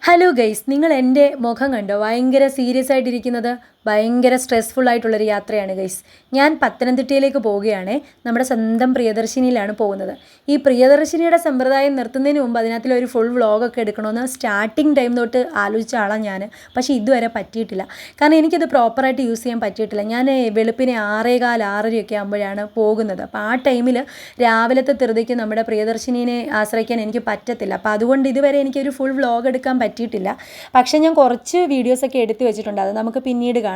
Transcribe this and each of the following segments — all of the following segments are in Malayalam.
ഹലോ ഗൈസ്, നിങ്ങൾ എൻ്റെ മുഖം കണ്ടോ? ഭയങ്കര സീരിയസ് ആയിട്ടിരിക്കുന്നത്. ഭയങ്കര സ്ട്രെസ്ഫുൾ ആയിട്ടുള്ളൊരു യാത്രയാണ് ഗൈസ്. ഞാൻ പത്തനംതിട്ടയിലേക്ക് പോവുകയാണ്. നമ്മുടെ സ്വന്തം പ്രിയദർശിനിയിലാണ് പോകുന്നത്. ഈ പ്രിയദർശിനിയുടെ സമ്പ്രദായം നിർത്തുന്നതിന് മുമ്പ് അതിനകത്തിലൊരു ഫുൾ വ്ളോഗൊക്കെ എടുക്കണമെന്ന് സ്റ്റാർട്ടിങ് ടൈം തൊട്ട് ആലോചിച്ച ആളാണ് ഞാൻ. പക്ഷേ ഇതുവരെ പറ്റിയിട്ടില്ല. കാരണം എനിക്കത് പ്രോപ്പറായിട്ട് യൂസ് ചെയ്യാൻ പറ്റിയിട്ടില്ല. ഞാൻ വെളുപ്പിനെ 6:15 6:30 ആകുമ്പോഴാണ് പോകുന്നത്. അപ്പോൾ ആ ടൈമിൽ രാവിലത്തെ ധൃതിക്ക് നമ്മുടെ പ്രിയദർശിനിയെ ആശ്രയിക്കാൻ എനിക്ക് പറ്റത്തില്ല. അപ്പോൾ അതുകൊണ്ട് ഇതുവരെ എനിക്കൊരു ഫുൾ വ്ളോഗ് എടുക്കാൻ പറ്റിയിട്ടില്ല. പക്ഷേ ഞാൻ കുറച്ച് വീഡിയോസൊക്കെ എടുത്ത് വെച്ചിട്ടുണ്ട്. അത് നമുക്ക് പിന്നീട് കാണാം.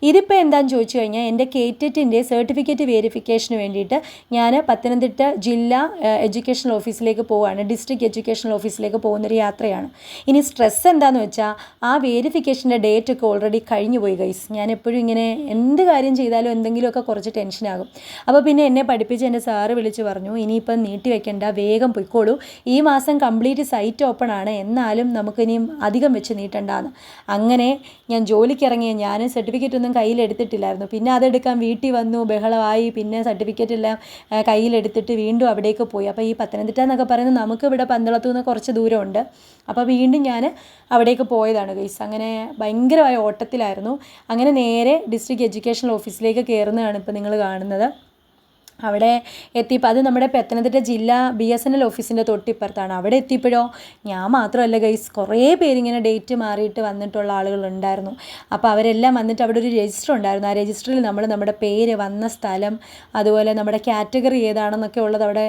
ഇതിപ്പോൾ എന്താണെന്ന് ചോദിച്ചു കഴിഞ്ഞാൽ എൻ്റെ കേറ്ററ്റിൻ്റെ സർട്ടിഫിക്കറ്റ് വെരിഫിക്കേഷന് വേണ്ടിയിട്ട് ഞാൻ പത്തനംതിട്ട ജില്ലാ എഡ്യൂക്കേഷണൽ ഓഫീസിലേക്ക് പോവുകയാണ്. ഡിസ്ട്രിക്ട് എഡ്യൂക്കേഷണൽ ഓഫീസിലേക്ക് പോകുന്നൊരു യാത്രയാണ്. ഇനി സ്ട്രെസ് എന്താണെന്ന് വെച്ചാൽ ആ വെരിഫിക്കേഷൻ്റെ ഡേറ്റ് ഒക്കെ ഓൾറെഡി കഴിഞ്ഞു പോയി ഗൈസ്. ഞാൻ എപ്പോഴും ഇങ്ങനെ എന്ത് കാര്യം ചെയ്താലും എന്തെങ്കിലുമൊക്കെ കുറച്ച് ടെൻഷനാകും. അപ്പോൾ പിന്നെ എന്നെ പഠിപ്പിച്ച് എൻ്റെ സാറ് വിളിച്ച് പറഞ്ഞു, ഇനിയിപ്പം നീട്ടി വെക്കേണ്ട, വേഗം പൊയ്ക്കോളൂ, ഈ മാസം കംപ്ലീറ്റ് സൈറ്റ് ഓപ്പൺ ആണ്, എന്നാലും നമുക്കിനിയും അധികം വെച്ച് നീട്ടണ്ടാന്ന്. അങ്ങനെ ഞാൻ ജോലിക്ക് ഇറങ്ങിയ ഞാൻ സർട്ടിഫിക്കറ്റ് ഒന്നും കയ്യിലെടുത്തിട്ടില്ലായിരുന്നു. പിന്നെ അതെടുക്കാൻ വീട്ടിൽ വന്നു, ബഹളമായി. പിന്നെ സർട്ടിഫിക്കറ്റ് എല്ലാം കയ്യിലെടുത്തിട്ട് വീണ്ടും അവിടേക്ക് പോയി. അപ്പോൾ ഈ പത്തനംതിട്ട എന്നൊക്കെ പറയുന്നത് നമുക്ക് ഇവിടെ പന്തളത്തു നിന്ന് കുറച്ച് ദൂരമുണ്ട്. അപ്പോൾ വീണ്ടും ഞാൻ അവിടേക്ക് പോയതാണ് ഗൈസ്. അങ്ങനെ ഭയങ്കരമായ ഓട്ടത്തിലായിരുന്നു. അങ്ങനെ നേരെ ഡിസ്ട്രിക്ട് എഡ്യൂക്കേഷണൽ ഓഫീസിലേക്ക് കയറുന്നതാണ് ഇപ്പോൾ നിങ്ങൾ കാണുന്നത്. അവിടെ എത്തിയപ്പോൾ അത് നമ്മുടെ പത്തനംതിട്ട ജില്ലാ BSNL ഓഫീസിൻ്റെ തൊട്ടിപ്പുറത്താണ്. അവിടെ എത്തിയപ്പോഴോ ഞാൻ മാത്രമല്ല ഗൈസ്, കുറേ പേരിങ്ങനെ ഡേറ്റ് മാറിയിട്ട് വന്നിട്ടുള്ള ആളുകളുണ്ടായിരുന്നു. അപ്പോൾ അവരെല്ലാം വന്നിട്ട് അവിടെ ഒരു രജിസ്റ്റർ ഉണ്ടായിരുന്നു. ആ രജിസ്റ്ററിൽ നമ്മൾ നമ്മുടെ പേര്, വന്ന സ്ഥലം, അതുപോലെ നമ്മുടെ കാറ്റഗറി ഏതാണെന്നൊക്കെ ഉള്ളത് അവിടെ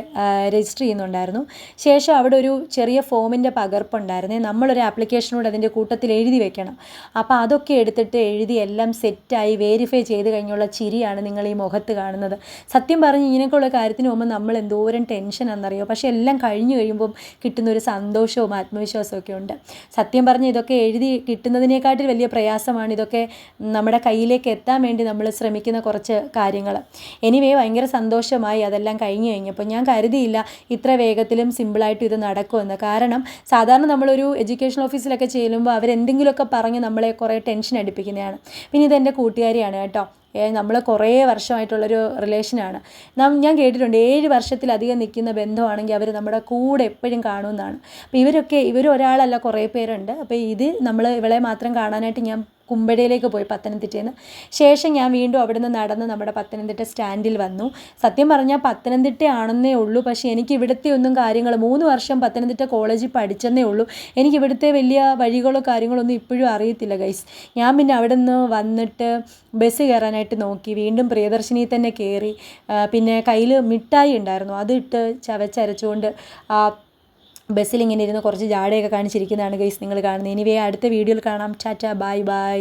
രജിസ്റ്റർ ചെയ്യുന്നുണ്ടായിരുന്നു. ശേഷം അവിടെ ഒരു ചെറിയ ഫോമിൻ്റെ പകർപ്പുണ്ടായിരുന്നു. നമ്മളൊരു ആപ്ലിക്കേഷനോട് അതിൻ്റെ കൂട്ടത്തിൽ എഴുതി വെക്കണം. അപ്പോൾ അതൊക്കെ എടുത്തിട്ട് എഴുതി എല്ലാം സെറ്റായി വെരിഫൈ ചെയ്ത് കഴിഞ്ഞുള്ള ചിരിയാണ് നിങ്ങൾ ഈ മുഖത്ത് കാണുന്നത്. സത്യം പറഞ്ഞ് ഇങ്ങനെയൊക്കെയുള്ള കാര്യത്തിന് പോകുമ്പോൾ നമ്മൾ എന്തോരം ടെൻഷനാണെന്നറിയോ. പക്ഷേ എല്ലാം കഴിഞ്ഞു കഴിയുമ്പം കിട്ടുന്നൊരു സന്തോഷവും ആത്മവിശ്വാസവും ഒക്കെ ഉണ്ട്. സത്യം പറഞ്ഞ് ഇതൊക്കെ എഴുതി കിട്ടുന്നതിനേക്കാട്ടിൽ വലിയ പ്രയാസമാണ് ഇതൊക്കെ നമ്മുടെ കയ്യിലേക്ക് എത്താൻ വേണ്ടി നമ്മൾ ശ്രമിക്കുന്ന കുറച്ച് കാര്യങ്ങൾ. എനിവേ ഭയങ്കര സന്തോഷമായി അതെല്ലാം കഴിഞ്ഞു കഴിഞ്ഞപ്പോൾ. ഞാൻ കരുതിയില്ല ഇത്ര വേഗത്തിലും സിമ്പിളായിട്ടും ഇത് നടക്കുമെന്ന്. കാരണം സാധാരണ നമ്മളൊരു എഡ്യൂക്കേഷൻ ഓഫീസിലൊക്കെ ചെല്ലുമ്പോൾ അവരെന്തെങ്കിലുമൊക്കെ പറഞ്ഞ് നമ്മളെ കുറേ ടെൻഷൻ അടിപ്പിക്കുന്നതാണ്. പിന്നെ ഇതെൻ്റെ കൂട്ടുകാരിയാണ് കേട്ടോ. നമ്മൾ കുറേ വർഷമായിട്ടുള്ളൊരു റിലേഷനാണ്. ഞാൻ കേട്ടിട്ടുണ്ട് 7 വർഷത്തിലധികം നിൽക്കുന്ന ബന്ധമാണെങ്കിൽ അവർ നമ്മുടെ കൂടെ എപ്പോഴും കാണുമെന്നാണ്. അപ്പോൾ ഇവരൊരാളല്ല, കുറേ പേരുണ്ട്. അപ്പോൾ ഇവളെ മാത്രം കാണാനായിട്ട് ഞാൻ കുമ്പഴയിലേക്ക് പോയി പത്തനംതിട്ടയിൽ നിന്ന്. ശേഷം ഞാൻ വീണ്ടും അവിടെ നിന്ന് നടന്ന് നമ്മുടെ പത്തനംതിട്ട സ്റ്റാൻഡിൽ വന്നു. സത്യം പറഞ്ഞാൽ പത്തനംതിട്ട ആണെന്നേ ഉള്ളൂ. പക്ഷേ എനിക്ക് ഇവിടുത്തെ ഒന്നും കാര്യങ്ങൾ 3 വർഷം പത്തനംതിട്ട കോളേജിൽ പഠിച്ചെന്നേ ഉള്ളൂ. എനിക്ക് ഇവിടുത്തെ വലിയ വഴികളോ കാര്യങ്ങളോ ഒന്നും ഇപ്പോഴും അറിയത്തില്ല ഗൈസ്. ഞാൻ പിന്നെ അവിടെ നിന്ന് വന്നിട്ട് ബസ് കയറാനായിട്ട് നോക്കി. വീണ്ടും പ്രിയദർശിനിയിൽ തന്നെ കയറി. പിന്നെ കയ്യിൽ മിഠായി ഉണ്ടായിരുന്നു, അതിട്ട് ചവച്ചരച്ചുകൊണ്ട് ബസ്സിൽ ഇങ്ങനെ ഇരുന്ന് കുറച്ച് ജാടയൊക്കെ കാണിച്ചിരിക്കുന്നതാണ് ഗൈസ് നിങ്ങൾ കാണുന്നത്. ഇനി അടുത്ത വീഡിയോയിൽ കാണാം. Tata, bye bye.